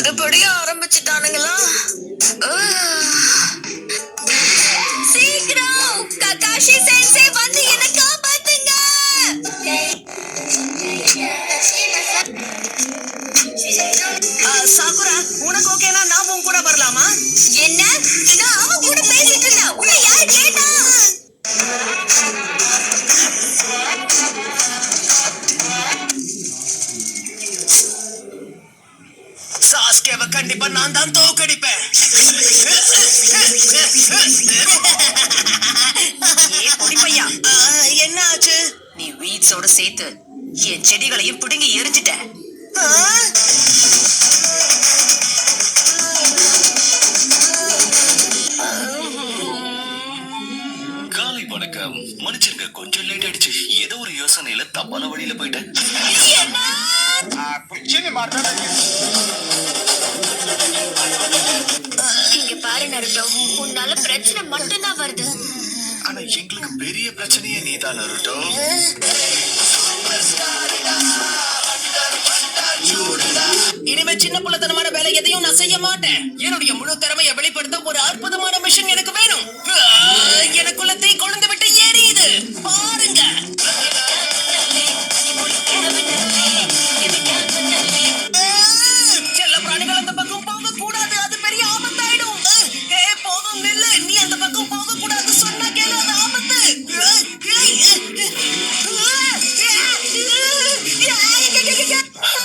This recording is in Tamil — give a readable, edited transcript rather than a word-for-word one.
மறுபடியும் ஆரம்பிச்சுட்டானுங்களா? சீக்கிரம் ககாஷி சென்சே வந்து என்ன காப்பாத்துங்க. சாகுரா, உனக்கு ஓகேனா நான் உன் கூட வரலாமா? என்ன? நான் அவன் கூட பேசிட்டு இருந்தேன். உன்னை யார் கேட்டா? சாஸ்கேவை கண்டிப்பா நான் தான் தோக்கடிப்பேன். என்ன ஆச்சு? நீ வீட்ஸோட சேர்த்து என் செடிகளையும் பிடுங்கி எரிஞ்சிட்ட. காலை வணக்கம். மன்னிச்சிருங்க, கொஞ்சம் லேட் ஆயிடுச்சு. ஏதோ ஒரு யோசனையில தப்பான வழியில போயிட்டேன். இங்க பாரு நருட்டோ, உன்னால பிரச்சனை மட்டும்தான் வருது. ஆனா எங்களுக்கு பெரிய பிரச்சனையே நீதான் நருட்டோ. இனிமே சின்ன புள்ளத்தனமான வேலை எதையும் நான் செய்ய மாட்டேன். என்னுடைய முழு திறமையை வெளிப்படுத்த ஒரு அற்புதமான மிஷன் எனக்கு வேணும்.